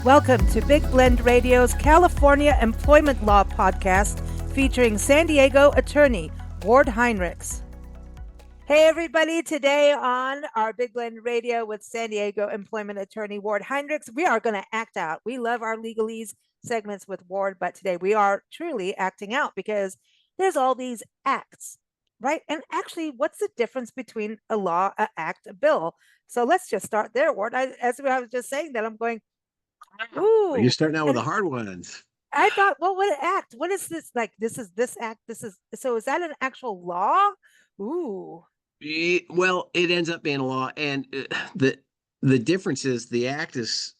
Welcome to Big Blend Radio's California Employment Law Podcast featuring San Diego attorney Ward Heinrichs. Hey everybody, today on our Big Blend Radio with San Diego employment attorney Ward Heinrichs, we are going to act out. We love our Legalese segments with Ward, but today we are truly acting out because there's all these acts, right? And actually, what's the difference between a law, a act, a bill? So let's just start there, Ward. As I was just saying that, I'm going, You're ooh, starting out with and the hard ones. I thought, well, what act? What is this? Like, this is this act. This is so. Is that an actual law? Ooh. Well, it ends up being a law, and the difference is the act is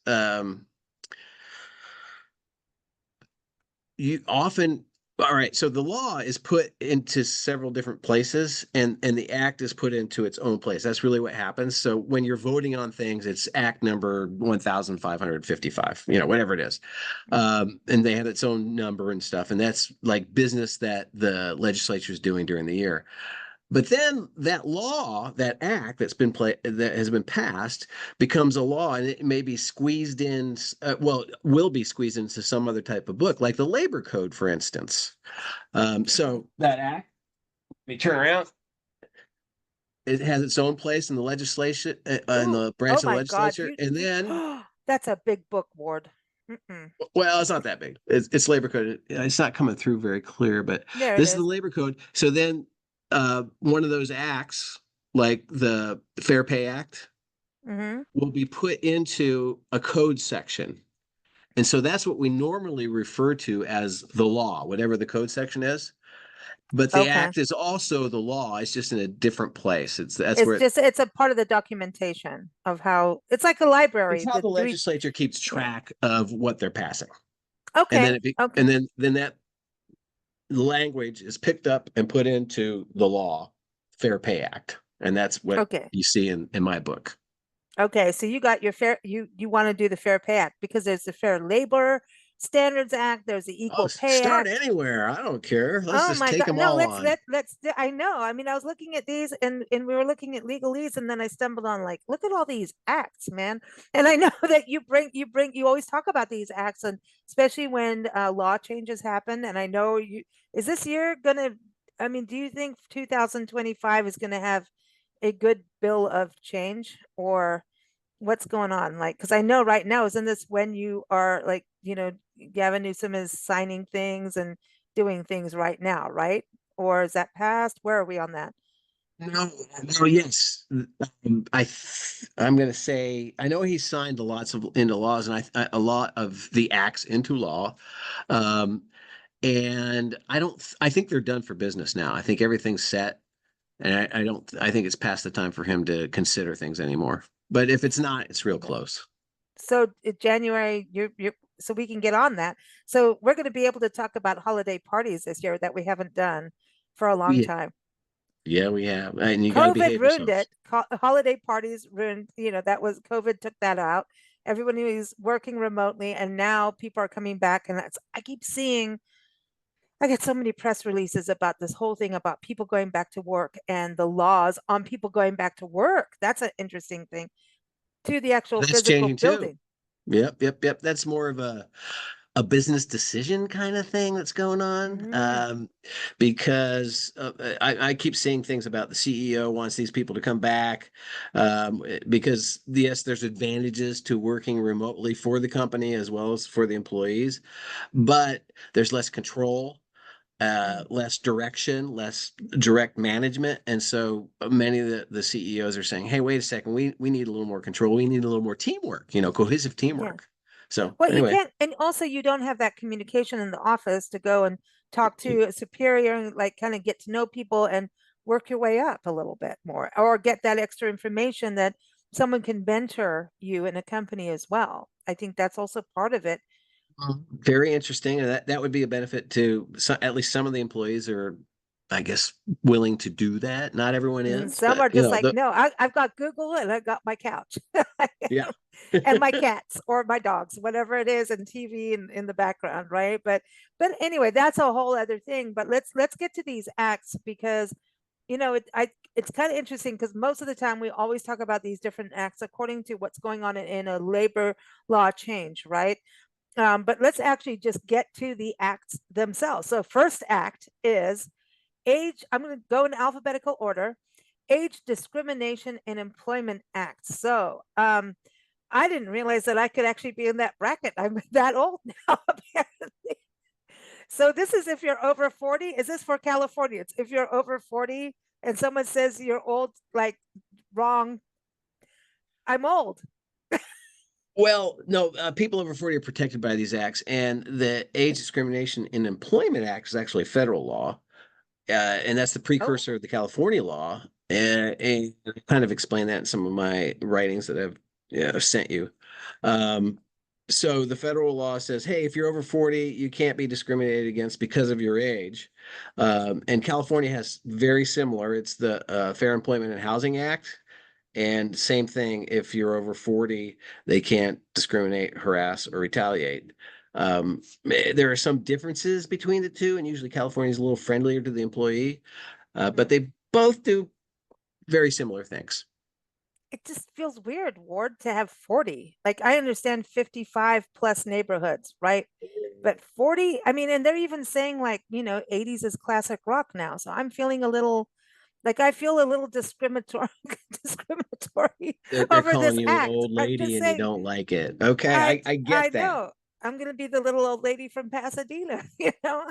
you often all right. So the law is put into several different places, and the act is put into its own place. That's really what happens. So when you're voting on things, it's Act number 1,555. Whatever it is, and they have its own number and stuff, and that's like business that the legislature is doing during the year. But then that law, that act that has been passed, becomes a law, and it may be squeezed in. Will be squeezed into some other type of book, like the labor code, for instance. So that act, we turn around, it has its own place in the legislation, in the branch Oh of the my God. legislature, and then, That's a big book, Ward. well, it's not that big. It's labor code. It's not coming through very clear, but There it this is the is. labor code. So then, one of those acts, like the Fair Pay Act, Mm-hmm. will be put into a code section. And so that's what we normally refer to as the law, whatever the code section is. But the Okay. act is also the law. It's just in a different place. That's where It's a part of the documentation of how it's like a it's library. how The the three, legislature keeps yeah. track of what they're passing. And Okay. then Okay. and then that language is picked up and put into the law, Fair Pay Act. And that's what Okay. you see in my book. Okay. So you got your you want to do the Fair Pay Act because there's the Fair Labor Standards Act, there's the Oh, Equal Pay start Act. anywhere. I don't care. Let's Oh just my take God. them No, all on. let's I know. I mean, I was looking at these and we were looking at legalese and then I stumbled on like, look at all these acts, man. And I know that you always talk about these acts and especially when law changes happen. And I know is this year gonna, I mean, do you think 2025 is gonna have a good bill of change or what's going on? Like, because I know right now, isn't this when you are like, Gavin Newsom is signing things and doing things right now, right? Or is that past? Where are we on that? No, no, yes. I'm going to say I know he signed a lots of into laws, and a lot of the acts into law. Um, and I don't. I think they're done for business now. I think everything's set, and I don't. I think it's past the time for him to consider things anymore. But if it's not, it's real close. So January, you're so we can get on that. So we're going to be able to talk about holiday parties this year that we haven't done for a long Yeah, time. yeah, we have, and you got to COVID behave ruined it. yourselves. Holiday parties ruined, that was COVID took that out. Everybody was working remotely and now people are coming back and I keep seeing I get so many press releases about this whole thing about people going back to work and the laws on people going back to work. That's an interesting thing to the actual That's physical changing too. building. Yep, yep, yep. That's more of a business decision kind of thing that's going on. Mm, Because I keep seeing things about the CEO wants these people to come back, because yes, there's advantages to working remotely for the company as well as for the employees, but there's less control. mm. Less direction, less direct management. And so many of the CEOs are saying, hey, wait a second, we need a little more control. We need a little more teamwork, cohesive Yeah. teamwork. So Well, you anyway, can't, and also you don't have that communication in the office to go and talk to a superior and like kind of get to know people and work your way up a little bit more, or get that extra information that someone can mentor you in a company as well. I think that's also part of it. very interesting. And that would be a benefit to at least some of the employees are, I guess, willing to do that. Not everyone And is, some but are just like, no, I've got Google and I've got my couch yeah. and my cats or my dogs, whatever it is, and TV in the background, right? But anyway, that's a whole other thing. But let's get to these acts because it's kind of interesting because most of the time we always talk about these different acts according to what's going on in a labor law change, right? But let's actually just get to the acts themselves. So first act is age. I'm going to go in alphabetical order. Age Discrimination and Employment Act. So I didn't realize that I could actually be in that bracket. I'm that old now, apparently. So this is if you're over 40. Is this for California? It's if you're over 40 and someone says you're old, like wrong. I'm old. Well, no, people over 40 are protected by these acts, and the Age Discrimination in Employment Act is actually federal law, and that's the Oh. precursor of the California law. And I kind of explain that in some of my writings that I've sent you. Um, so the federal law says, hey, if you're over 40, you can't be discriminated against because of your age. And California has very similar. It's the Fair Employment and Housing Act. And same thing, if you're over 40, they can't discriminate, harass, or retaliate. There are some differences between the two, and usually California is a little friendlier to the employee, but Mm. they both do very similar things. It just feels weird, Ward, to have 40. Like I understand 55 plus neighborhoods, right? But 40, I mean, and they're even saying like, 80s is classic rock now. So I'm feeling a little like I feel a little discriminatory discriminatory They're over calling this you an act. old I'm lady just and you saying don't like it. Okay, I I I get that. know. I'm gonna be the little old lady from Pasadena, you know?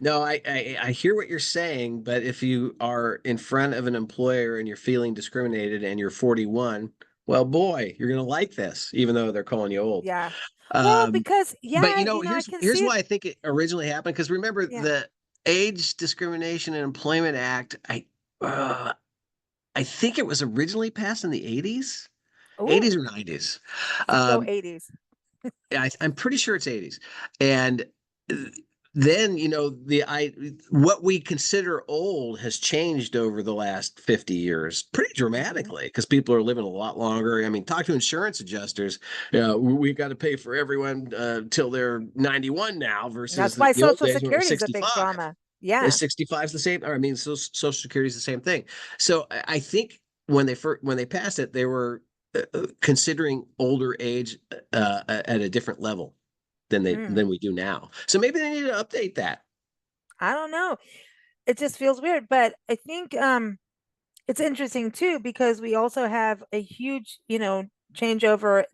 No, I hear what you're saying, but if you are in front of an employer and you're feeling discriminated and you're 41, well, boy, you're gonna like this, even though they're calling you old. Yeah. Well, Um, because but yeah, I can here's see it. why I think it originally happened. Because remember Yeah. the Age Discrimination and Employment Act, I think it was originally passed in the 80s, Ooh, 80s or 90s. let's go Um, 80s. I'm pretty sure it's 80s. And then, the I what we consider old has changed over the last 50 years pretty Hmm. dramatically because people are living a lot longer. I mean, talk to insurance adjusters. We've got to pay for everyone till they're 91 now versus That's why the old Social days when it was Security is a big 65. drama. Yeah. 65 is the same. I mean, so Social Security is the same thing. So I think when they passed it, they were considering older age at a different level Mm, than we do now. So maybe they need to update that. I don't know. It just feels weird, but I think it's interesting too because we also have a huge, changeover.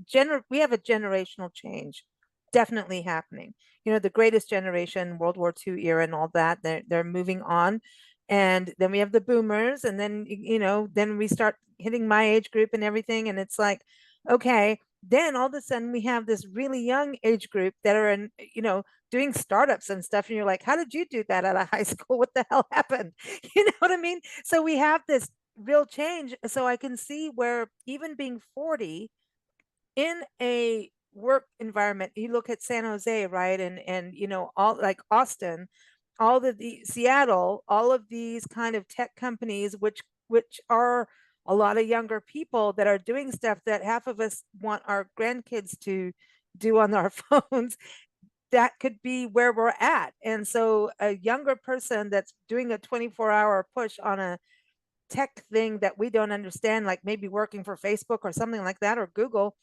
We have a generational change definitely happening. The greatest generation, World War II era and all that, they're moving on. And then we have the boomers, and then then we start hitting my age group and everything. And it's like, okay, then all of a sudden we have this really young age group that are in, doing startups and stuff. And you're like, how did you do that out of high school? What the hell happened? You know what I mean? So we have this real change. So I can see where even being 40 in a work environment, you look at San Jose, right? And all like Austin, all the Seattle, all of these kind of tech companies, which are a lot of younger people that are doing stuff that half of us want our grandkids to do on our phones. That could be where we're at. And so a younger person that's doing a 24-hour push on a tech thing that we don't understand, like maybe working for Facebook or something like that, or Google,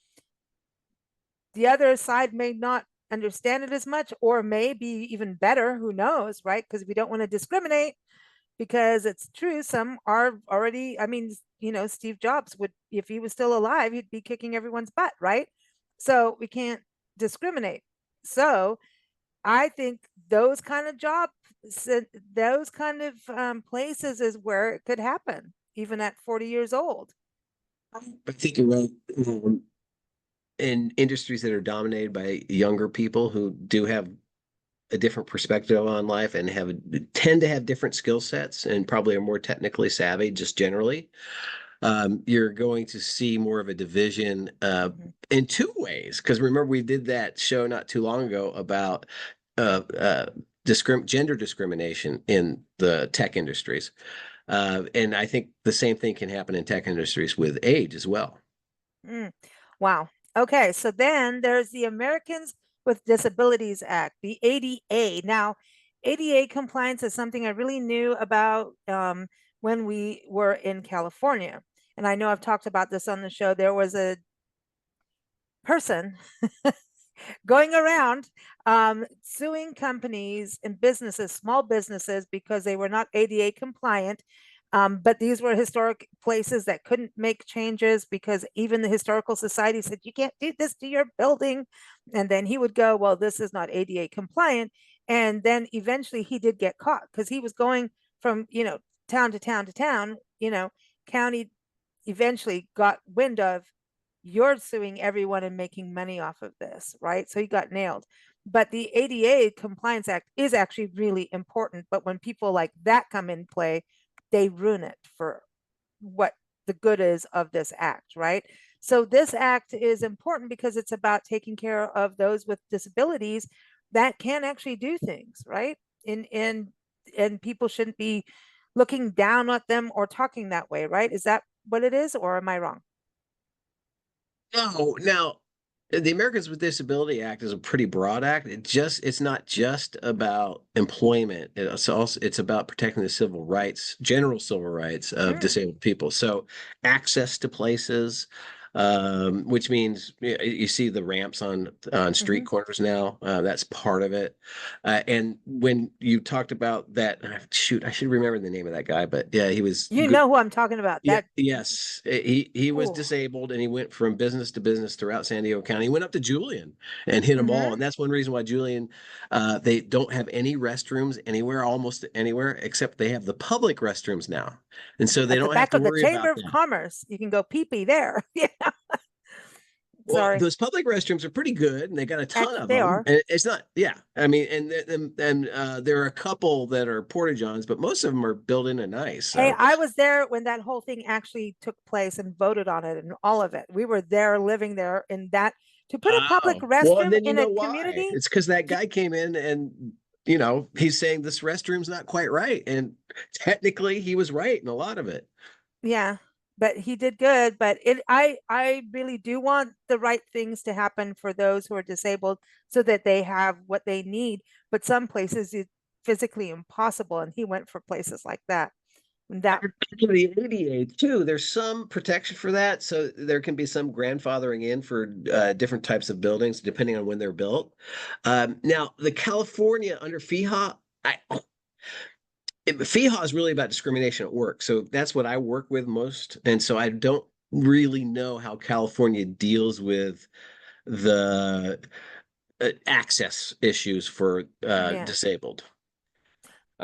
the other side may not understand it as much, or maybe even better. Who knows, right? Because we don't want to discriminate, because it's true. Some are already, I mean, Steve Jobs would, if he was still alive, he'd be kicking everyone's butt, right? So we can't discriminate. So I think those kind of jobs, those kind of places is where it could happen, even at 40 years old. I think you're right. In industries that are dominated by younger people who do have a different perspective on life and tend to have different skill sets and probably are more technically savvy just generally, you're going to see more of a division Mhm. in two ways. Because remember, we did that show not too long ago about gender discrimination in the tech industries. And I think the same thing can happen in tech industries with age as well. Mm. Wow. Okay, so then there's the Americans with Disabilities Act, the ADA. Now, ADA compliance is something I really knew about when we were in California. And I know I've talked about this on the show. There was a person going around suing companies and businesses, small businesses, because they were not ADA compliant. But these were historic places that couldn't make changes because even the historical society said, you can't do this to your building. And then he would go, well, this is not ADA compliant. And then eventually he did get caught because he was going from, town to town to town, county eventually got wind of, you're suing everyone and making money off of this, right? So he got nailed. But the ADA Compliance Act is actually really important. But when people like that come in play, they ruin it for what the good is of this act, right? So this act is important because it's about taking care of those with disabilities that can actually do things, right? And people shouldn't be looking down at them or talking that way, right? Is that what it is, or am I wrong? No, now the Americans with Disability Act is a pretty broad act. It's not just about employment. It's about protecting the civil rights, general civil rights of Mm. disabled people. So access to places, which means you see the ramps on street Mm-hmm. corners now. That's part of it. And when you talked about that, shoot, I should remember the name of that guy, but yeah, he was You good. know who I'm talking about. Yeah, That, yes. He was oh, disabled and he went from business to business throughout San Diego County. He went up to Julian and hit them all. mm-hmm. And that's one reason why Julian, they don't have any restrooms anywhere, almost anywhere, except they have the public restrooms now. And so they At the don't have back to of the worry Chamber about of that. Commerce. You can go pee pee there. Yeah. Well, Sorry. those public restrooms are pretty good, and they got a ton Actually, of they them. are. And it's not, yeah. I mean, there are a couple that are porta johns, but most of them are built in and nice. Hey, So, I was there when that whole thing actually took place and voted on it and all of it. We were there living there in that to put a public oh, well, and restroom then you in a know why? community. It's because that He, guy came in and he's saying this restroom's not quite right, and technically he was right in a lot of it. yeah, but he did good. But I really do want the right things to happen for those who are disabled so that they have what they need. But some places it's physically impossible, and he went for places like that. And that, Under the ADA too, there's some protection for that, so there can be some grandfathering in for different types of buildings depending on when they're built. Now, the California under FEHA, FEHA is really about discrimination at work, so that's what I work with most, and so I don't really know how California deals with the access issues for yeah. disabled.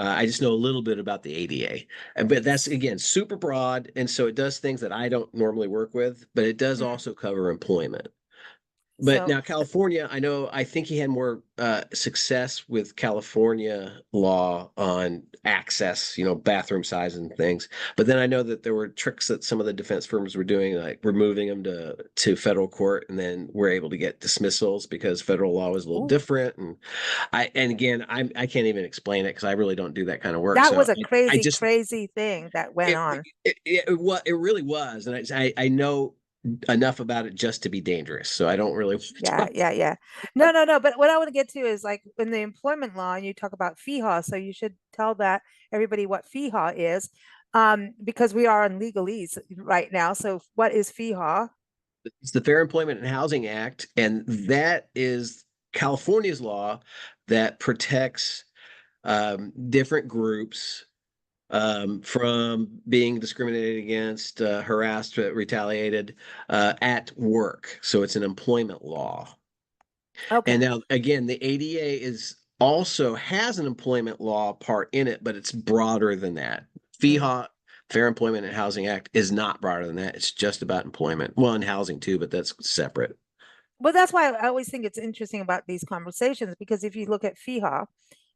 I just know a little bit about the ADA, but that's again super broad, and so it does things that I don't normally work with, but it does Mm. also cover employment. But So now California, I think he had more success with California law on access, bathroom size and things. But then I know that there were tricks that some of the defense firms were doing, like removing them to federal court, and then we're able to get dismissals because federal law was a little ooh, different. And again, I can't even explain it because I really don't do that kind of work. that So was a I crazy, just crazy thing that went it on. it really was, and I know enough about it just to be dangerous. So I don't really Yeah, yeah, yeah. No, no, no. But what I want to get to is like in the employment law, and you talk about FEHA. So you should tell that everybody what FEHA is, because we are on legalese right now. So what is FEHA? It's the Fair Employment and Housing Act, and that is California's law that protects different groups from being discriminated against, harassed, retaliated at work. So it's an employment law. And Okay. now, again, the ADA is also has an employment law part in it, but it's broader than that. Mm. FEHA, Fair Employment and Housing Act, is not broader than that. It's just about employment. Well, and housing too, but that's separate. Well, that's why I always think it's interesting about these conversations because if you look at FEHA,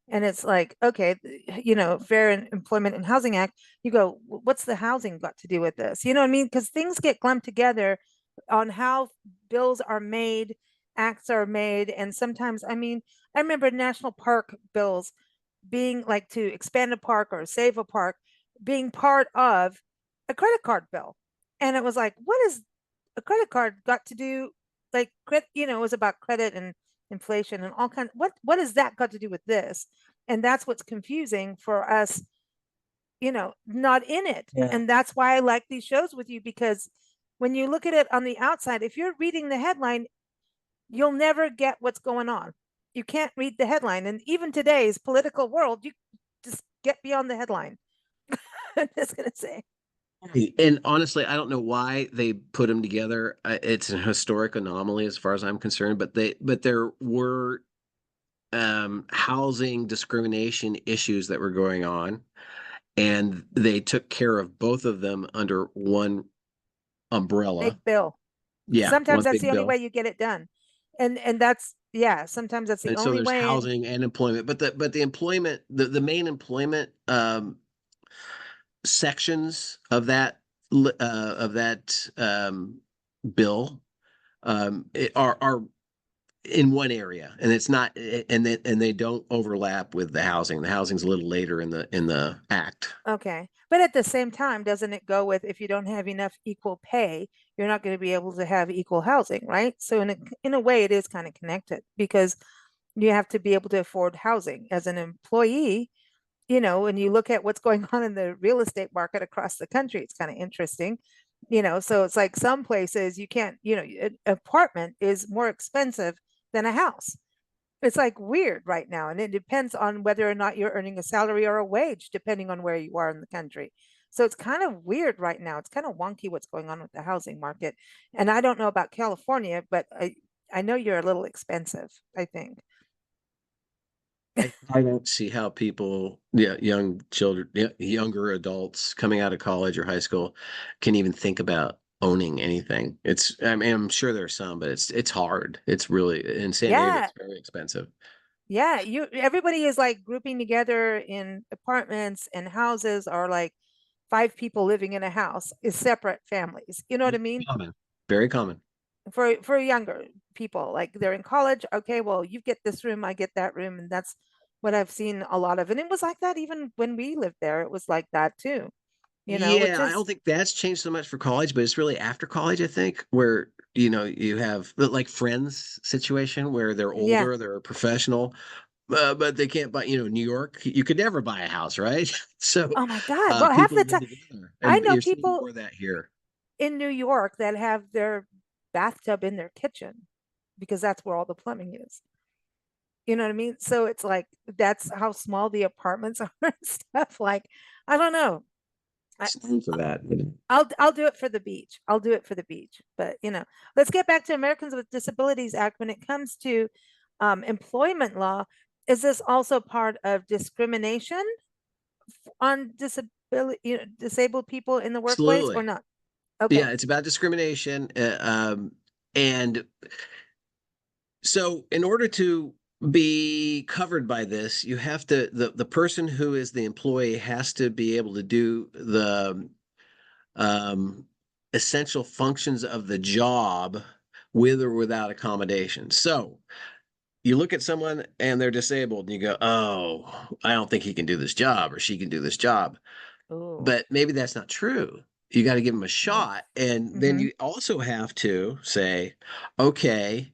and it's like, okay, Fair and Employment and Housing Act, you go, what's the housing got to do with this? You know what I mean? Because things get clumped together on how bills are made, acts are made. And sometimes, I mean, I remember national park bills being like to expand a park or save a park being part of a credit card bill. And it was like, what is a credit card got to do? Like, it was about credit and inflation and all kinds. What has that got to do with this? And that's what's confusing for us, not in it. Yeah. And that's why I like these shows with you, because when you look at it on the outside, if you're reading the headline, you'll never get what's going on. You can't read the headline. And even today's political world, you just get beyond the headline. I'm just going to say. And honestly, I don't know why they put them together. It's an historic anomaly as far as I'm concerned, but there were housing discrimination issues that were going on, and they took care of both of them under one umbrella. Big bill. Yeah, Sometimes one that's big the only bill. way you get it done. And that's, yeah, sometimes that's the And so only there's way. And housing and employment, but the employment, the main employment sections of that bill are in one area, and it's not, and they don't overlap with the housing. The housing's a little later in the act. okay. But at the same time, doesn't it go with, if you don't have enough equal pay, you're not going to be able to have equal housing, right? So in a way, it is kind of connected, because you have to be able to afford housing as an employee. When you look at what's going on in the real estate market across the country, it's kind of interesting. So it's like some places you can't, an apartment is more expensive than a house. It's like weird right now. And it depends on whether or not you're earning a salary or a wage, depending on where you are in the country. So it's kind of weird right now. It's kind of wonky what's going on with the housing market. And I don't know about California, but I know you're a little expensive, I think. I don't see how people, yeah, young children, younger adults coming out of college or high school can even think about owning anything. I mean, I'm sure there's some, but it's hard. It's really, in San Diego, Yeah. it's very expensive. Yeah. Everybody is like grouping together in apartments and houses, or like five people living in a house is separate families. You know what I mean? Common, very common. For younger people, like they're in college, okay, well, you get this room, I get that room, and that's what I've seen a lot of. And it was like that even when we lived there, it was like that too, which Yeah, I is, don't think that's changed so much for college, but it's really after college, I think, where you have the like friends situation where they're yeah. older, they're professional, but they can't buy. New York, you could never buy a house, right? So Oh my God. Well, half people the live time together, I and know you're seeing people more of that here. in New York that have their bathtub in their kitchen because that's where all the plumbing is. You know what I mean? So it's like that's how small the apartments are and stuff. Like, I don't know. I, It's known for that. I'll do it for the beach. I'll do it for the beach. But let's get back to Americans with Disabilities Act. When it comes to employment law, is this also part of discrimination on disabled people in the workplace or Absolutely. not? Yeah, Okay. it's about discrimination. And so in order to be covered by this, you have to the person who is the employee has to be able to do the um, essential functions of the job with or without accommodation. So you look at someone and they're disabled and you go, oh, I don't think he can do this job or she can do this job. Oh. But maybe that's not true. You got to give them a shot. And then Mm-hmm. you also have to say, okay,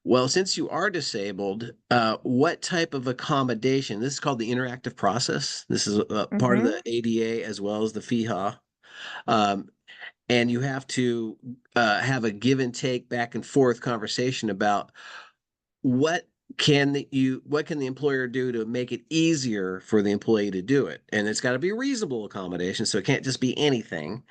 well, since you are disabled, what type of accommodation? This is called the interactive process. This is part of Mm-hmm. the ADA as well as the FEHA. Um, and you have to have a give and take back and forth conversation about what what can the employer do to make it easier for the employee to do it, and it's got to be reasonable accommodation, so it can't just be anything,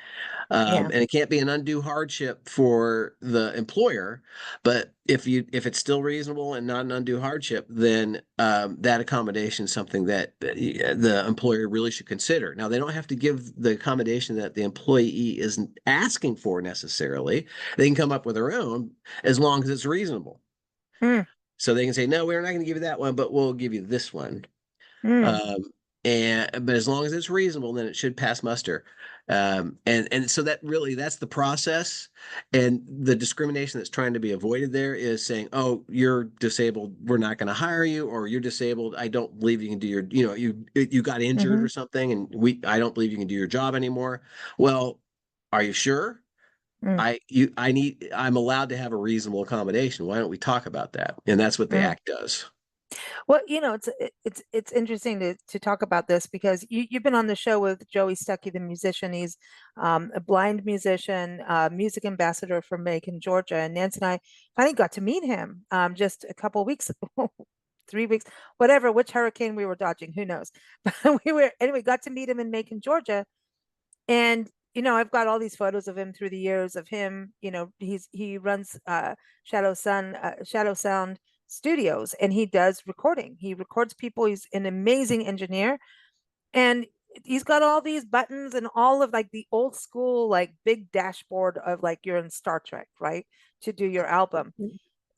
Yeah. and it can't be an undue hardship for the employer. But if it's still reasonable and not an undue hardship, then that accommodation is something that the employer really should consider. Now, they don't have to give the accommodation that the employee isn't asking for necessarily. They can come up with their own as long as it's reasonable. Mm, So they can say, no, we're not going to give you that one, but we'll give you this one. mm, Um, but as long as it's reasonable, then it should pass muster. And so that's the process. And the discrimination that's trying to be avoided there is saying, oh, you're disabled, we're not going to hire you, or you're disabled, I don't believe you can do you got injured mm-hmm, or something, and I don't believe you can do your job anymore. Well, are you sure? mm, I'm allowed to have a reasonable accommodation. Why don't we talk about that? And that's what the mm. act does. Well, it's interesting to talk about this because you've been on the show with Joey Stuckey, the musician. He's a blind musician, music ambassador for Macon, Georgia. And Nancy and I finally got to meet him just a couple weeks, 3 weeks, whatever, which hurricane we were dodging, who knows? But we were anyway, got to meet him in Macon, Georgia. And I've got all these photos of him through the years of him. He runs Shadow Sound Studios, and he does recording. He records people. He's an amazing engineer, and he's got all these buttons and all of like the old school like big dashboard of like you're in Star Trek, right? To do your album.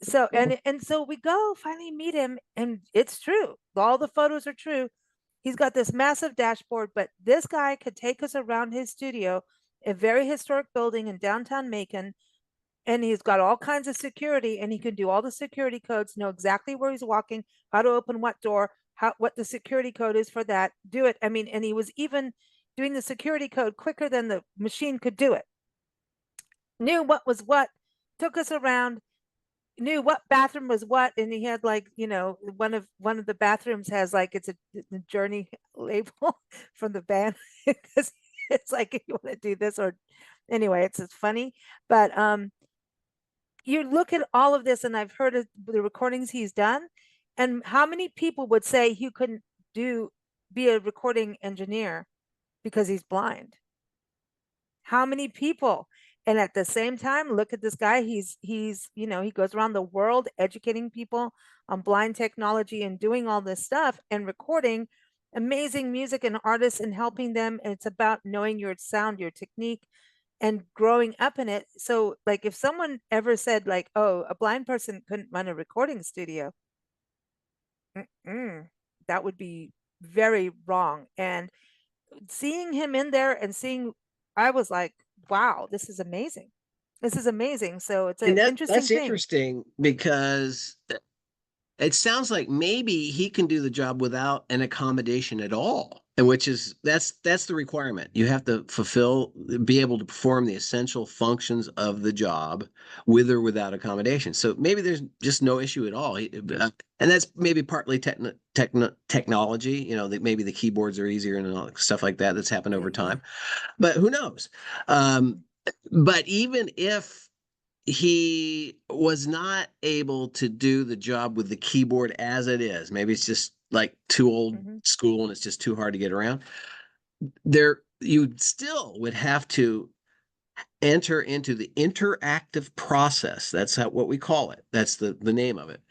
So and so we go finally meet him, and it's true. All the photos are true. He's got this massive dashboard, but this guy could take us around his studio, a very historic building in downtown Macon, and he's got all kinds of security, and he can do all the security codes, know exactly where he's walking, how to open what door, what the security code is for that. Do it. I mean, and he was even doing the security code quicker than the machine could do it. Knew what was what, took us around, knew what bathroom was what, and he had like one of the bathrooms has like it's a Journey label from the band because it's like if you want to do this or anyway, it's funny. But you look at all of this, and I've heard of the recordings he's done, and how many people would say he couldn't be a recording engineer because he's blind? How many people? And at the same time, look at this guy. He goes around the world educating people on blind technology and doing all this stuff and recording amazing music and artists and helping them. And it's about knowing your sound, your technique, and growing up in it. So like if someone ever said like, oh, a blind person couldn't run a recording studio, that would be very wrong. And seeing him in there and I was like, wow, this is amazing. This is amazing. So it's an And interesting that's thing. interesting because it sounds like maybe he can do the job without an accommodation at all, and which is that's the requirement. You have to be able to perform the essential functions of the job with or without accommodation. So maybe there's just no issue at all. And that's maybe partly technology. That maybe the keyboards are easier and all stuff like that. That's happened over Yeah. time, but who knows? But even if he was not able to do the job with the keyboard as it is. Maybe it's just like too old Mm-hmm. school and it's just too hard to get around. There, you still would have to enter into the interactive process. That's what we call it. That's the name of it,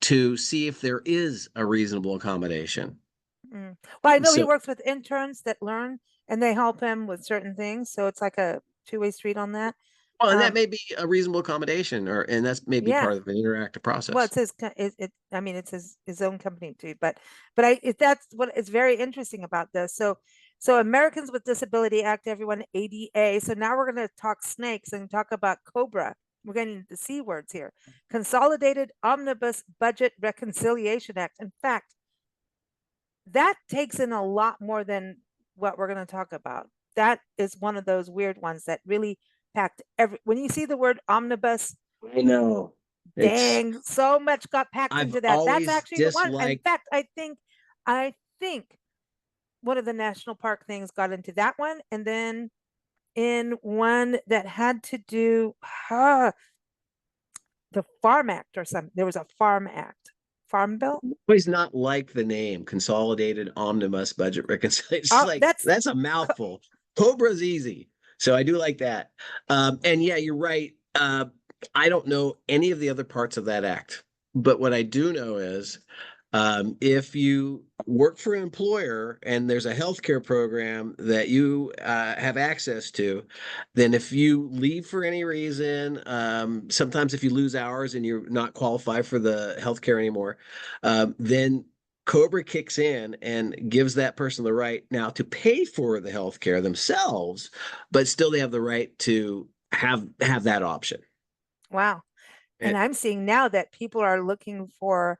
to see if there is a reasonable accommodation. Well, I know he So, works with interns that learn and they help him with certain things. So it's like a two-way street on that. well, and that Um, may be a reasonable accommodation, and that's maybe yeah. part of an interactive Well, process. it's I mean, it's his own company too, but that's what is very interesting about this. So Americans with Disability Act, everyone ADA. So now we're going to talk snakes and talk about Cobra. We're getting the C words here. Consolidated Omnibus Budget Reconciliation Act. In fact, that takes in a lot more than what we're going to talk about. That is one of those weird ones that really packed when you see the word omnibus, I know. It's dang, so much got packed I've into that. That's always actually the one. In disliked. fact, I think one of the national park things got into that one, and then in one that had to do the Farm Act or something. There was a Farm Act, Farm Bill. Always not like the name Consolidated Omnibus Budget Reconciliation. It's Oh, like that's a mouthful. Cobra's easy, so I do like that. And yeah, you're right. I don't know any of the other parts of that act, but what I do know is if you work for an employer and there's a healthcare program that you have access to, then if you leave for any reason, sometimes if you lose hours and you're not qualified for the healthcare anymore, then Cobra kicks in and gives that person the right now to pay for the healthcare themselves, but still they have the right to have that option. Wow. And And, I'm seeing now that people are looking for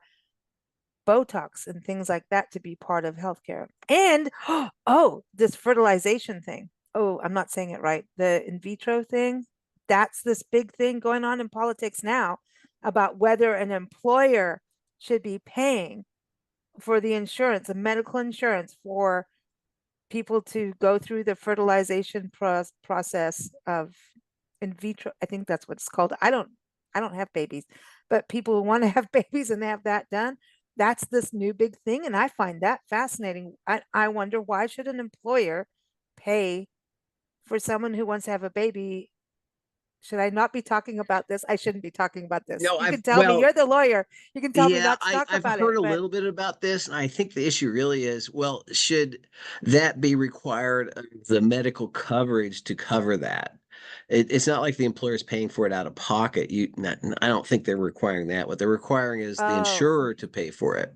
Botox and things like that to be part of healthcare. And oh, this fertilization thing. Oh, I'm not saying it right. The in vitro thing. That's this big thing going on in politics now about whether an employer should be paying for the insurance, the medical insurance for people to go through the fertilization process of in vitro. I think that's what it's called. I don't have babies, but people who want to have babies and have that done, that's this new big thing. And I find that fascinating. I wonder, why should an employer pay for someone who wants to have a baby? Should I not be talking about this? I shouldn't be talking about this. No, You I've can tell me, well, you're the lawyer. You can tell me yeah, not to talk I've about heard it, a but little bit about this, and I think the issue really is, well, should that be required of the medical coverage to cover that? It's not like the employer is paying for it out of pocket. I don't think they're requiring that. What they're requiring is the oh, insurer to pay for it.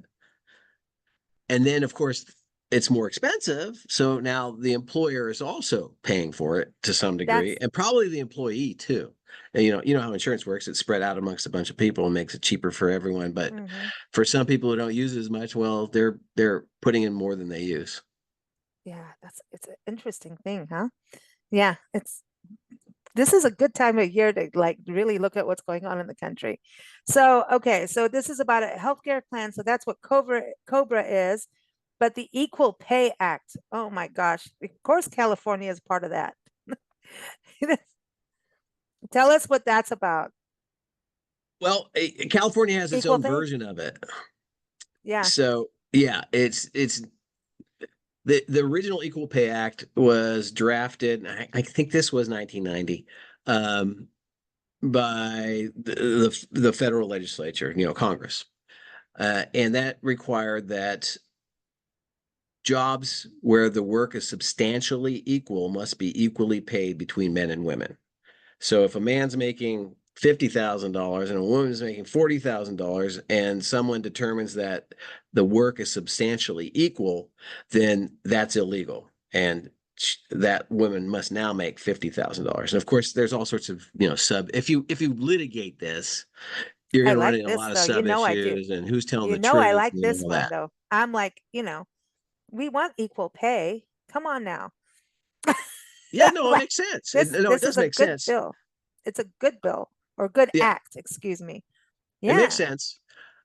And then, of course, it's more expensive. So now the employer is also paying for it to some degree, that's and probably the employee too. And you know how insurance works. It's spread out amongst a bunch of people and makes it cheaper for everyone. But mhm. for some people who don't use it as much, well, they're putting in more than they use. Yeah, it's an interesting thing, huh? Yeah, it's this is a good time of year to like really look at what's going on in the country. So, okay, so this is about a healthcare plan. So that's what Cobra is, but the Equal Pay Act. Oh my gosh. Of course, California is part of that. Tell us what that's about. Well, California has its Equal own pay? version of it. Yeah. So yeah, it's the original Equal Pay Act was drafted. I think this was 1990. Um, by the federal legislature, Congress, and that required that jobs where the work is substantially equal must be equally paid between men and women. So if a man's making $50,000 and a woman's making $40,000, and someone determines that the work is substantially equal, then that's illegal. And that woman must now make $50,000. And of course, there's all sorts of, sub if you litigate this, you're I going to run like into a this lot of though. You sub know I do. issues and who's telling You the know I truth like and this all one that. though. I'm like, we want equal pay. Come on now. Yeah, no, it Like makes sense. this No, it this is does a make good sense. bill. It's a good bill or good Yeah, act, excuse me. it makes Yeah. sense.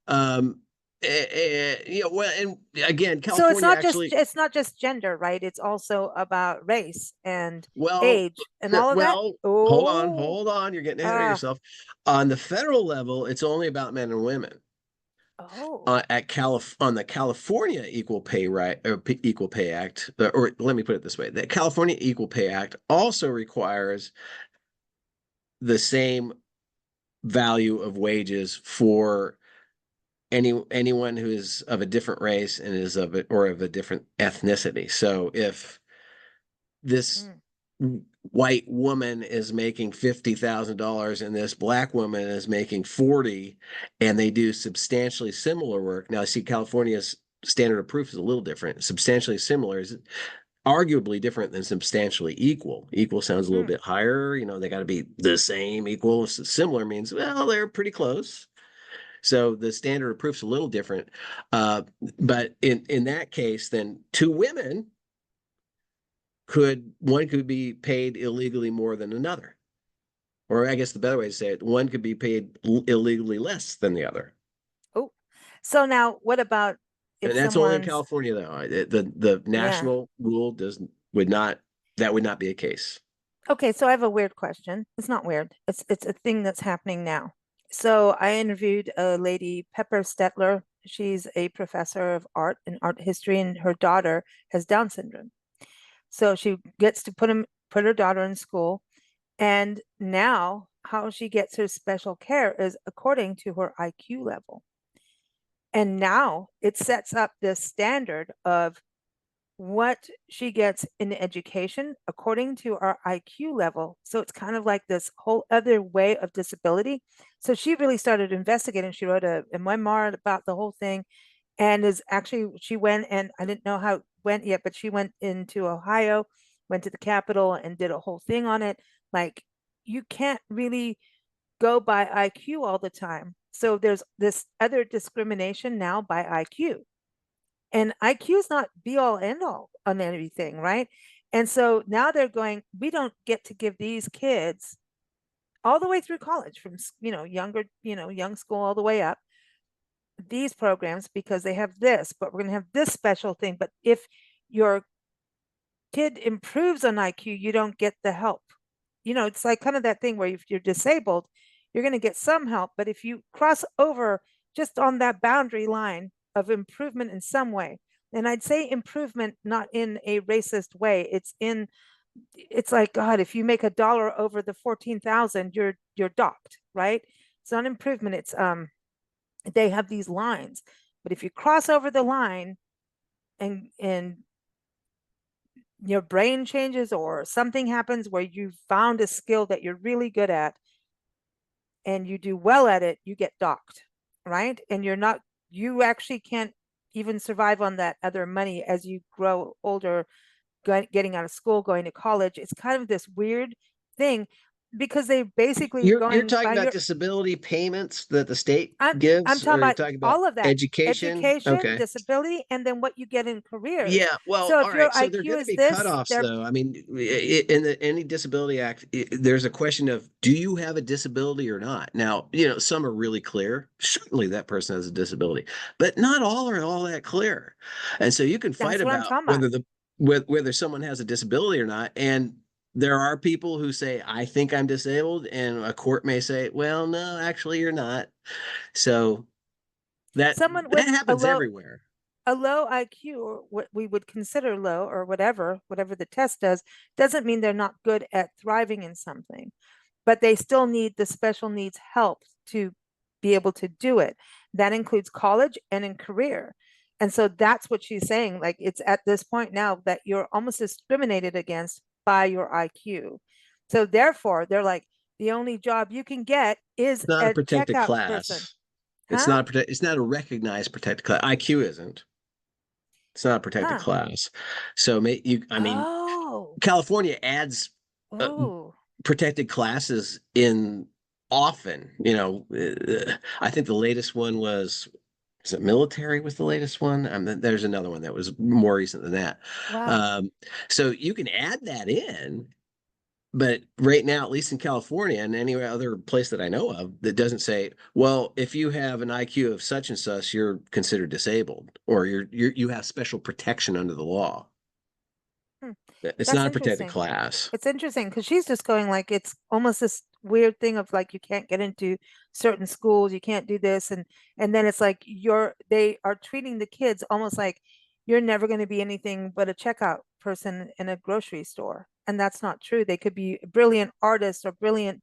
Um, well, and again, So it's California not just actually, it's not just gender, right? It's also about race and well, age and all of that. well, Oh, hold on, you're getting ahead of uh, yourself. On the federal level, it's only about men and women. oh. On the California Equal Pay Equal Pay Act, or let me put it this way: the California Equal Pay Act also requires the same value of wages for anyone who is of a different race and is of a different ethnicity. So if this Mm, white woman is making $50,000 and this black woman is making 40, and they do substantially similar work. Now, see, California's standard of proof is a little different. Substantially similar is arguably different than substantially equal. Equal sounds a little mm, bit higher. They got to be the same. Equal, similar means, well, they're pretty close. So the standard of proof's a little different. But in that case, then two women one could be paid illegally more than another. Or I guess the better way to say it, one could be paid illegally less than the other. oh. So now what about if And that's only in someone's California, though. The yeah. national rule would not that would not be a case. Okay, so I have a weird question. It's not weird. It's a thing that's happening now. So I interviewed a lady, Pepper Stetler. She's a professor of art and art history, and her daughter has Down syndrome. So she gets to put her daughter in school, and now how she gets her special care is according to her IQ level. And now it sets up this standard of what she gets in education according to our IQ level. So it's kind of like this whole other way of disability. So she really started investigating. She wrote a memoir about the whole thing, and is actually she went, and I didn't know how it went yet, but she went into Ohio, went to the Capitol and did a whole thing on it. Like, you can't really go by IQ all the time. So there's this other discrimination now by IQ. And IQ is not be all end all on anything, right? And so now they're going, we don't get to give these kids all the way through college from, younger, young school all the way up. these programs because they have this, but we're going to have this special thing. But if your kid improves on IQ, you don't get the help. It's like kind of that thing where if you're disabled, you're going to get some help. But if you cross over just on that boundary line of improvement in some way, and I'd say improvement not in a racist way, it's like, God, if you make $1 over the 14,000, you're docked, right? It's not improvement. They have these lines, but if you cross over the line and your brain changes or something happens where you found a skill that you're really good at and you do well at it, you get docked, right? And you actually can't even survive on that other money as you grow older, getting out of school, going to college. It's kind of this weird thing because they basically You're going talking by about your disability payments that the state I'm gives, talking or you're about talking about all of that education? education, Okay. disability, and then what you get in careers. Yeah, well, So all if your right. So there are IQ going to is be this, cutoffs, they're though. I mean, in the any disability act, there's a question of do you have a disability or not? Now, some are really clear. Certainly, that person has a disability, but not all are all that clear. And so you can fight that's what I'm about talking about. whether someone has a disability or not. And there are people who say, "I think I'm disabled," and a court may say, "Well, no, actually, you're not." So that Someone that with happens everywhere. a low IQ, or what we would consider low, or whatever the test does, doesn't mean they're not good at thriving in something, but they still need the special needs help to be able to do it. That includes college and in career. And so that's what she's saying. Like, it's at this point now that you're almost discriminated against by your IQ. So therefore, they're like, the only job you can get is Not a a protected checkout person. class. It's Huh? not it's not a recognized protected class. IQ isn't. It's not a protected Huh? class. So I mean, Oh, California adds uh, oh, protected classes in often. I think the latest one was it military was the latest one? There's another one that was more recent than that. wow. Um, so you can add that in. But right now, at least in California and any other place that I know of, that doesn't say, well, if you have an IQ of such and such, you're considered disabled, or you have special protection under the law. Hmm. It's That's not a protected interesting. class. It's interesting because she's just going like it's almost this weird thing of like you can't get into certain schools, you can't do this, and then it's like they are treating the kids almost like you're never going to be anything but a checkout person in a grocery store. And that's not true. They could be brilliant artists or brilliant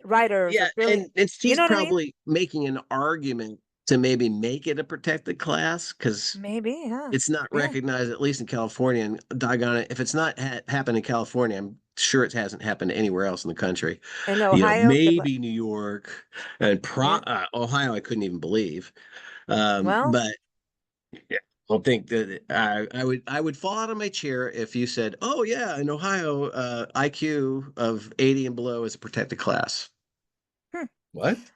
writers or Yeah, brilliant, and you she's know what I mean? probably making an argument to maybe make it a protected class because Maybe, huh? it's not Yeah. recognized, at least in California. And doggone it, if it's not happened in California, I'm sure it hasn't happened anywhere else in the country. In Ohio, good luck. Maybe New York and Yeah. Ohio. I couldn't even believe. Well, But yeah, I don't think that I would fall out of my chair if you said, "Oh yeah, in Ohio, IQ of 80 and below is a protected class." hmm. What?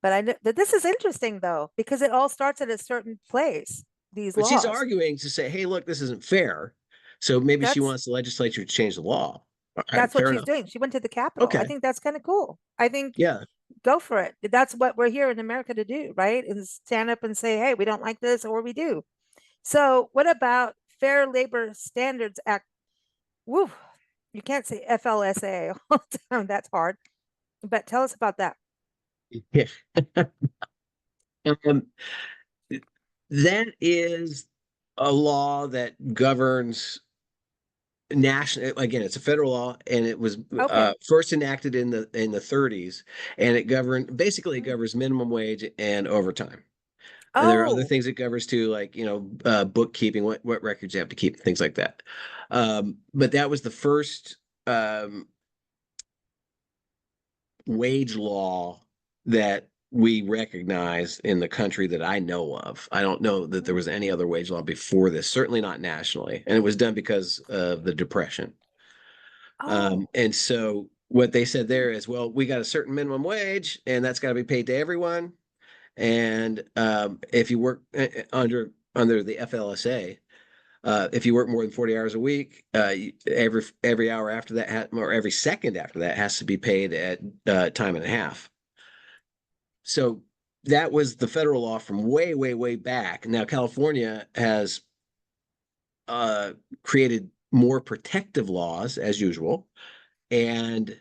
But this is interesting though, because it all starts at a certain place, these But she's laws. arguing to say, "Hey, look, this isn't fair." So maybe she That's wants the legislature to change the law. All right, that's what fair she's enough. doing. She went to the Capitol. I Okay, think that's kind of cool. I think yeah. go for it. That's what we're here in America to do, right? Is stand up and say, hey, we don't like this, or we do. So what about Fair Labor Standards Act? Woo, you can't say FLSA all the time. That's hard. But tell us about that. Yeah. Um, that is a law that governs national. Again, it's a federal law, and it was Okay. first enacted in the 30s, and it Mm. governs minimum wage and overtime. And there are other Oh, things it covers too, like bookkeeping, what records you have to keep, things like that. But that was the first um, wage law that we recognize in the country that I know of. I don't know that there mm. was any other wage law before this, certainly not nationally. And it was done because of the Depression. Oh, And so what they said hmm. there is, well, we got a certain minimum wage, and that's got to be paid to everyone. And if you work under the FLSA, if you work more than 40 hours a week, every hour after that, or every second after that, has to be paid at time and a half. So that was the federal law from way, way, way back. Now California has uh, created more protective laws as usual, and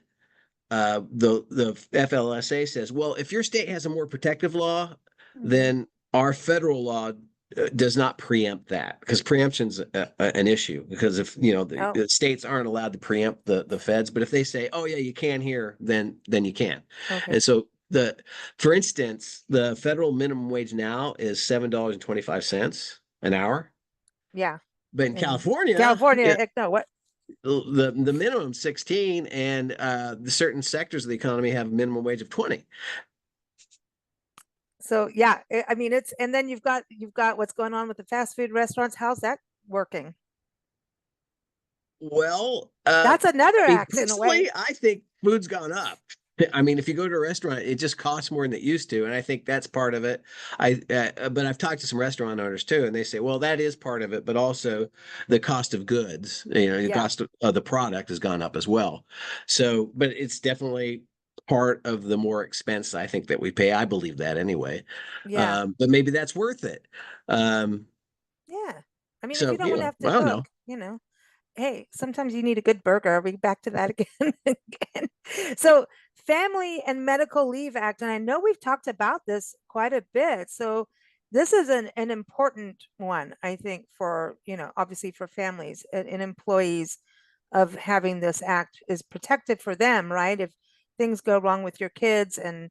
the FLSA says, well, if your state has a more protective law, Mhm. then our federal law does not preempt that, because preemption's an issue, because if Oh, the states aren't allowed to preempt the feds, but if they say, oh yeah, you can here, then you can. okay. And so the for instance, the federal minimum wage now is $7.25 an hour, Yeah. but in In California, California, no, what? the minimum 16, and the certain sectors of the economy have a minimum wage of 20. So yeah, I mean it's, and then you've got what's going on with the fast food restaurants. How's that working? Well, That's another I mean, act in a way. personally, I think food's gone up. I mean, if you go to a restaurant, it just costs more than it used to, and I think that's part of it. But I've talked to some restaurant owners too, and they say, well, that is part of it, but also the cost of goods, the Yeah, cost of the product has gone up as well. So, but it's definitely part of the more expense I think that we pay. I believe that anyway. yeah, But maybe that's worth it. Um, yeah. I mean, if you so, don't want to have I to don't know. cook, hey, sometimes you need a good burger. Are we back to that again? Again. So, Family and Medical Leave Act, and I know we've talked about this quite a bit. So, this is an important one, I think, for, obviously for families and employees of having this act is protected for them, right? If things go wrong with your kids and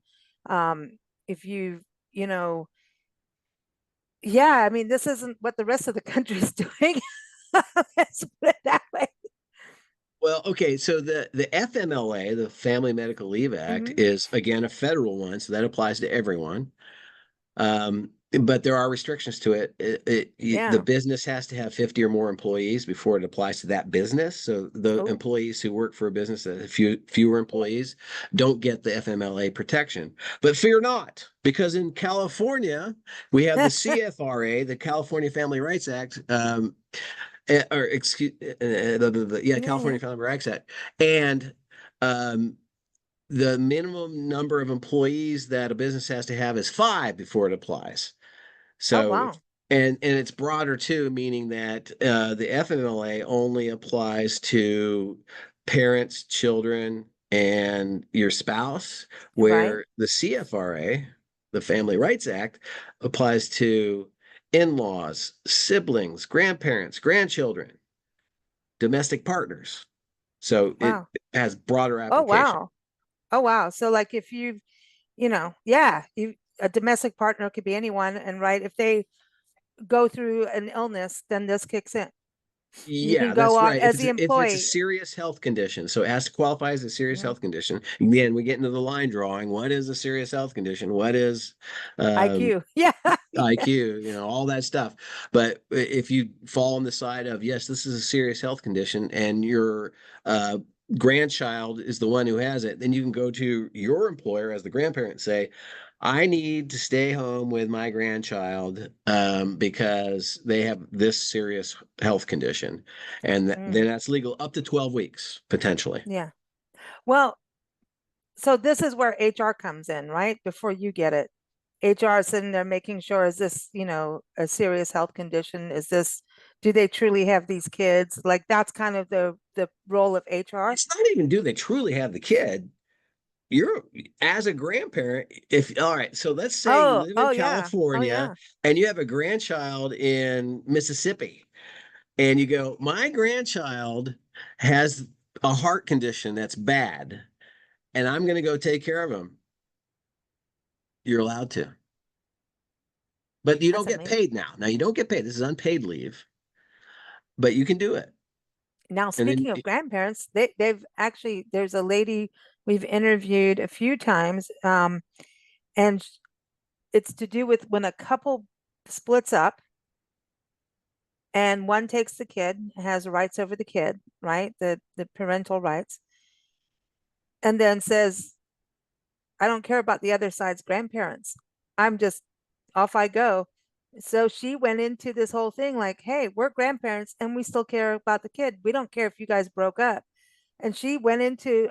if you know, yeah, I mean, this isn't what the rest of the country is doing. Let's put it that way. Well, okay, so the FMLA, the Family Medical Leave Act, Hmm. is again a federal one, so that applies to everyone. But there are restrictions to it. The Yeah. business has to have 50 or more employees before it applies to that business. So the Oh, employees who work for a business that has fewer employees don't get the FMLA protection. But fear not, because in California, we have the CFRA, the California Family Rights Act, or excuse, yeah, yeah, yeah. California Family Rights Act, and um, the minimum number of employees that a business has to have is five before it applies. Oh, So, wow. and it's broader too, meaning that the FMLA only applies to parents, children, and your spouse, Right. where the CFRA, the Family Rights Act, applies to in-laws, siblings, grandparents, grandchildren, domestic partners. So it Wow. has broader Oh, application. wow. Oh, wow. So like if yeah, a domestic partner could be anyone. And right, if they go through an illness, then this kicks in. You can Yeah, go that's on right. as the If it's a employee. serious health condition, so it has to qualify as a serious Mhm. health condition. Again, we get into the line drawing. What is a serious health condition? What is um, IQ. Yeah. Yeah. IQ? All that stuff. But if you fall on the side of yes, this is a serious health condition, and your grandchild is the one who has it, then you can go to your employer as the grandparent and say, I need to stay home with my grandchild because they have this serious health condition. And then Mm, that's legal up to 12 weeks, potentially. yeah. Well, so this is where HR comes in, right? Before you get it. HR is sitting there making sure, is this, a serious health condition? Do they truly have these kids? Like that's kind of the role of HR. It's not even do they truly have the kid. You're as a grandparent, if all right, so let's say you Oh, live in oh yeah. Oh California yeah. and you have a grandchild in Mississippi, and you go, my grandchild has a heart condition that's bad, and I'm going to go take care of him. You're allowed to, but you That's don't get amazing. paid now. Now you don't get paid. This is unpaid leave, but you can do it. Now, And then, speaking of grandparents, they've actually, there's a lady we've interviewed a few times, and it's to do with when a couple splits up and one takes the kid, has rights over the kid, right? The parental rights, and then says, I don't care about the other side's grandparents. I'm just off I go. So she went into this whole thing like, hey, we're grandparents and we still care about the kid. We don't care if you guys broke up. And she went into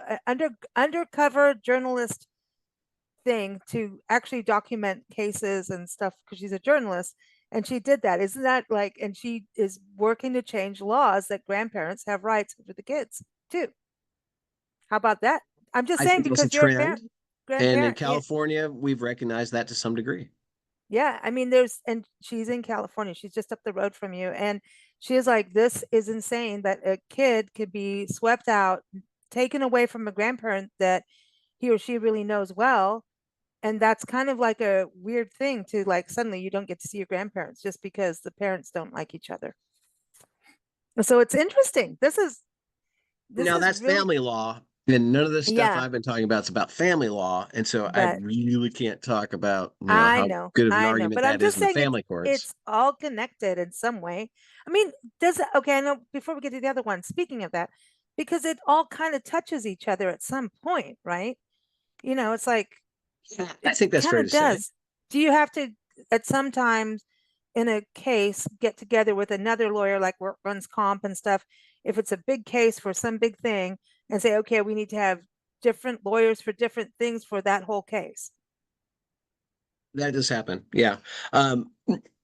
undercover journalist thing to actually document cases and stuff because she's a journalist and she did that. Isn't that like, and she is working to change laws that grandparents have rights over the kids too. How about that? I'm just I saying think that's a because you're a trend. parent, And in grandparent. Yeah, California, we've recognized that to some degree. yeah. I mean, there's, and she's in California. She's just up the road from you. And she is like, this is insane that a kid could be swept out, taken away from a grandparent that he or she really knows well. And that's kind of like a weird thing to like suddenly you don't get to see your grandparents just because the parents don't like each other. So it's interesting. This Now is that's really, family law, and none of this stuff yeah, I've been talking about is about family law, and so I but really can't talk about how good of an I know, argument but I'm that is just in the saying family courts. it's all connected in some way. I mean, does it, okay, I know before we get to the other one, speaking of that, because it all kind of touches each other at some point, right? It's like Yeah, I it think that's kind fair of to say. does. Do you have to at some times in a case get together with another lawyer like runs comp and stuff if it's a big case for some big thing and say, okay, we need to have different lawyers for different things for that whole case? That does happen. Yeah.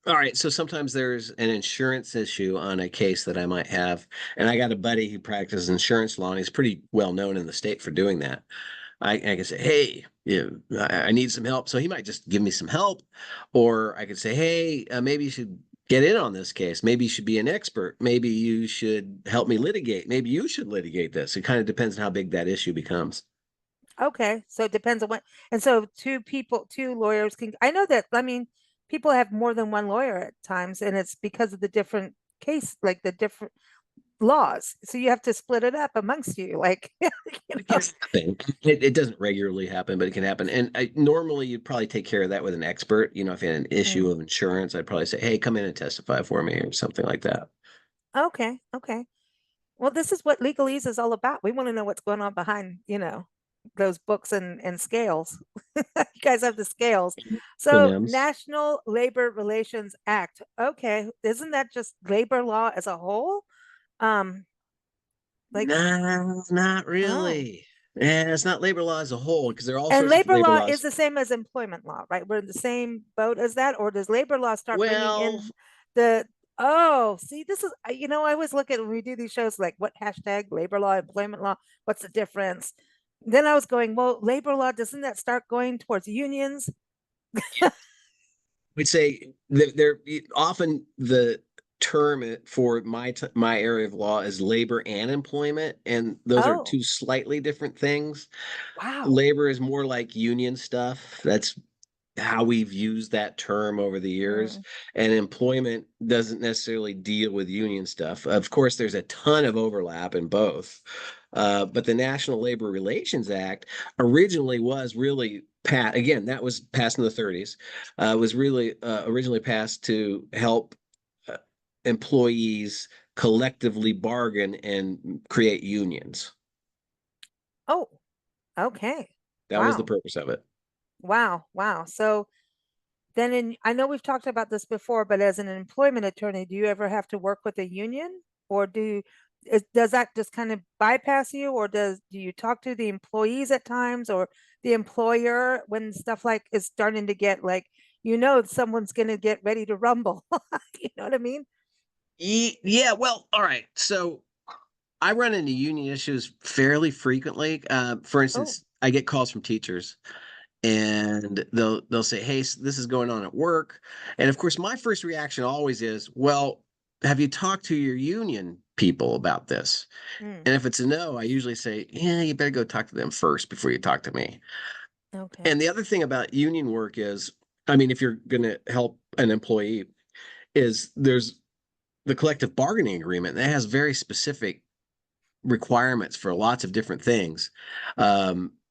All right. So sometimes there's an insurance issue on a case that I might have, and I got a buddy who practices insurance law, and he's pretty well known in the state for doing that. I can say, hey, I need some help. So he might just give me some help. Or I could say, hey, maybe you should get in on this case. Maybe you should be an expert. Maybe you should help me litigate. Maybe you should litigate this. It kind of depends on how big that issue becomes. Okay, so it depends on what, and so two lawyers can, I know that, I mean, people have more than one lawyer at times, and it's because of the different case, like the different laws. So you have to split it up amongst you, like, It can happen. It doesn't regularly happen, but it can happen. And normally you'd probably take care of that with an expert. If you had an issue Mm, of insurance, I'd probably say, hey, come in and testify for me or something like that. okay, okay. Well, this is what legalese is all about. We want to know what's going on behind, those books and scales. You guys have the scales. So, Synonyms. National Labor Relations Act. Okay, isn't that just labor law as a whole? Um, like, No, not oh. really. Yeah, it's not labor law as a whole because there are all And sorts of labor labor law is laws. the same as employment law, right? We're in the same boat as that, or does labor law start bringing Well, in the, oh, see, this is, I always look at when we do these shows like what hashtag labor law, employment law, what's the difference? Then I was going, well, labor law, doesn't that start going towards unions? we'd say that there often the term for my area of law is labor and employment, and those are Oh, two slightly different things. wow. Labor is more like union stuff. That's how we've used that term over the years. Mm, And employment doesn't necessarily deal with union stuff. Of course, there's a ton of overlap in both. But the National Labor Relations Act originally was really again, that was passed in the 30s, was really originally passed to help uh, employees collectively bargain and create unions. oh, okay. That was the Wow. purpose of it. Wow. Wow. So then I know we've talked about this before, but as an employment attorney, do you ever have to work with a union or does that just kind of bypass you or do you talk to the employees at times or the employer when stuff like is starting to get like, someone's going to get ready to rumble. You know what I mean? Yeah, well, all right. So I run into union issues fairly frequently. For Oh, instance, I get calls from teachers and they'll say, "Hey, this is going on at work." And of course, my first reaction always is, "Well, have you talked to your union people about this?" mm, And if it's a no, I usually say, "Yeah, you better go talk to them first before you talk to me." okay. And the other thing about union work is, I mean, if you're going to help an employee, is there's the collective bargaining agreement that has very specific requirements for lots of different things.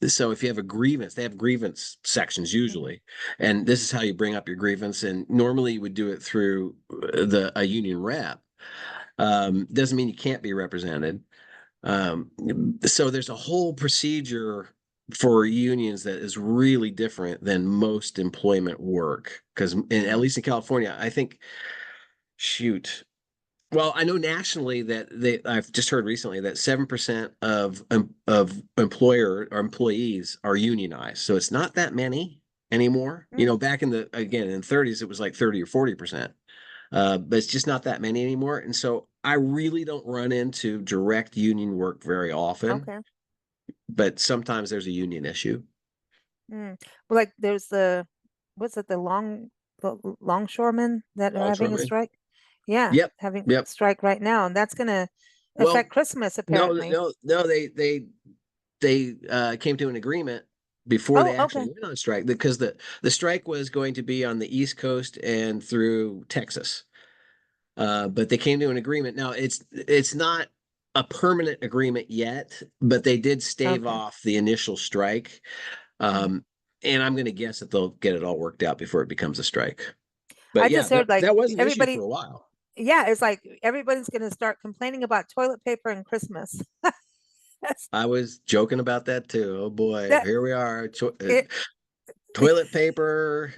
So if you have a grievance, they have grievance sections Mhm. usually, and this is how you bring up your grievance. And normally you would do it through a union rep. Doesn't mean you can't be represented. So there's a whole procedure for unions that is really different than most employment work because at Mm, least in California, I think, shoot, Well, I know nationally that I've just heard recently that 7% of employer or employees are unionized. So it's not that many anymore. You Mm, know, back in in the 30s, it was like 30 or 40%. But it's just not that many anymore. And so I really don't run into direct union work very often, okay. but sometimes there's a union issue. Mm. Well, like there's what's it, the longshoremen that are having a Longshoremen. strike? Yeah, Yep. having Yep. strike right now, and that's gonna affect Well, Christmas no, apparently. no, no, they came to an agreement before they Oh, actually okay. went on strike because the strike was going to be on the East Coast and through Texas. But they came to an agreement. Now it's not a permanent agreement yet, but they did stave Okay. off the initial strike. Mhm. Um, and I'm going to guess that they'll get it all worked out before it becomes a strike. But I yeah, just heard like that was an issue for everybody, a while. yeah, it's like everybody's gonna start complaining about toilet paper and Christmas. That's I was joking about that too. Oh boy, that here we are. it. Toilet paper,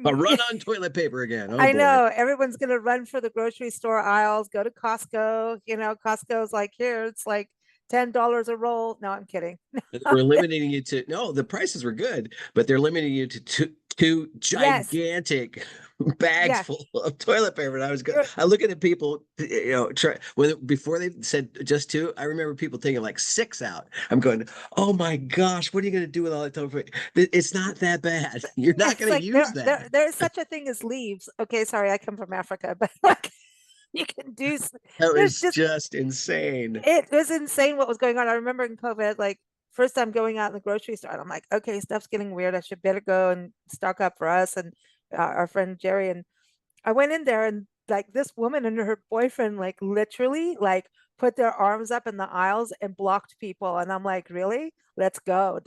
a run on toilet paper again. Oh I boy. know everyone's gonna run for the grocery store aisles, go to Costco. Costco's like here, it's like $10 a roll. No, I'm kidding. We're limiting you to no, the prices were good, but they're limiting you to two Yes, gigantic bags yeah. full of toilet paper. And You're I look at people, try before they said just two. I remember people taking like six out. I'm going, oh my gosh, what are you going to do with all that toilet paper? It's not that bad. You're not it's going to like use that. there's such a thing as leaves. Okay, sorry, I come from Africa, but like you can do That there's was just just insane. it was insane what was going on. I remember in COVID, like first time going out in the grocery store, and I'm like, okay, stuff's getting weird. I should better go and stock up for us and our friend Jerry. And I went in there and like this woman and her boyfriend like literally like put their arms up in the aisles and blocked people. And I'm like, really? Let's go.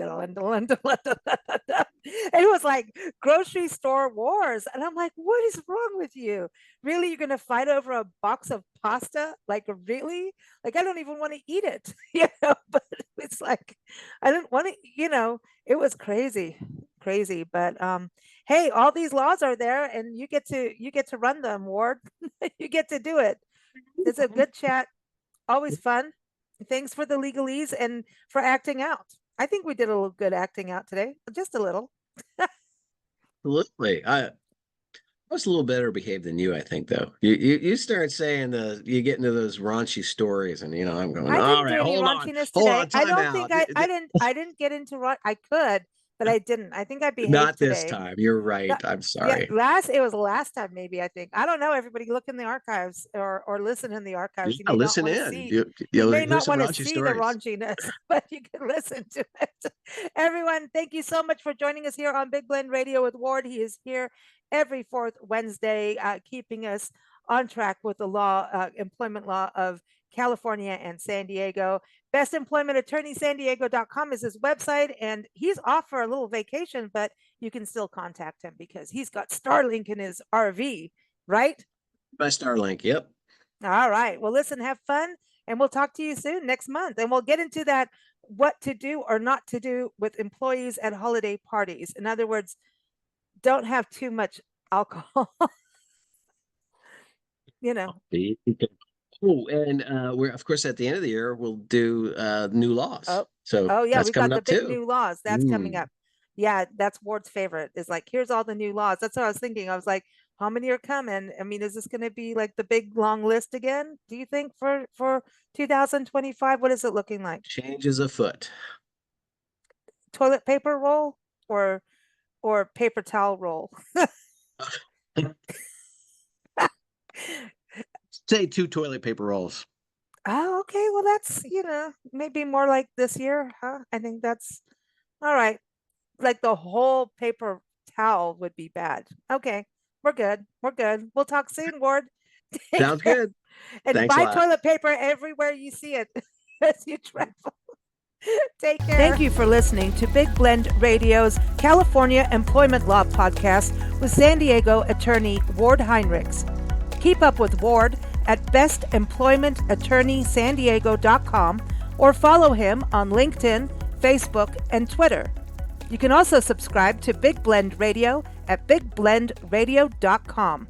It was like grocery store wars. And I'm like, what is wrong with you? Really? You're gonna fight over a box of pasta? Like really? Like I don't even want to eat it, but it's like I didn't want to, it was crazy, crazy. But hey, all these laws are there and you get to run them, Ward. You get to do it. It's a good chat, always fun. Thanks for the legalese and for acting out. I think we did a little good acting out today, just a little. Absolutely. I was a little better behaved than you, I think, though. You start saying you get into those raunchy stories, and I'm going, I all didn't right, do any raunchiness hold today. on, I time don't out. think I didn't get into I could, but I didn't. I think I behaved Not this today. time. You're No, right. I'm yeah, sorry. it was last time maybe I think. I don't know. Everybody look in the archives or listen in the archives. You Yeah, may not listen want to in. see you You'll may hear not some want to raunchy see the stories. raunchiness, but you can listen to it. Everyone, thank you so much for joining us here on Big Blend Radio with Ward. He is here every fourth Wednesday, keeping us on track with the employment law of California and San Diego. Best Employment Attorney San Diego.com is his website, and he's off for a little vacation, but you can still contact him because he's got Starlink in his RV, right? By Starlink. Yep. All right. Well, listen, have fun, and we'll talk to you soon next month. And we'll get into that what to do or not to do with employees at holiday parties. In other words, don't have too much alcohol, you know. Oh, and we're of course at the end of the year we'll do new laws. Oh, So oh yeah, that's we've coming got the up big too. new laws. That's coming Mm. up. Yeah, that's Ward's favorite. Is like, here's all the new laws. That's what I was thinking. I was like, how many are coming? I mean, is this going to be like the big long list again? Do you think for 2025? What is it looking like? Changes afoot. Toilet paper roll or paper towel roll? Say two toilet paper rolls. Oh, okay. Well, that's, maybe more like this year, huh? I think that's all right. Like the whole paper towel would be bad. Okay. We're good. We're good. We'll talk soon, Ward. Take Sounds care. good. And Thanks a buy lot. toilet paper everywhere you see it as you travel. Take care. Thank you for listening to Big Blend Radio's California Employment Law Podcast with San Diego attorney Ward Heinrichs. Keep up with Ward at bestemploymentattorneysandiego.com or follow him on LinkedIn, Facebook, and Twitter. You can also subscribe to Big Blend Radio at bigblendradio.com.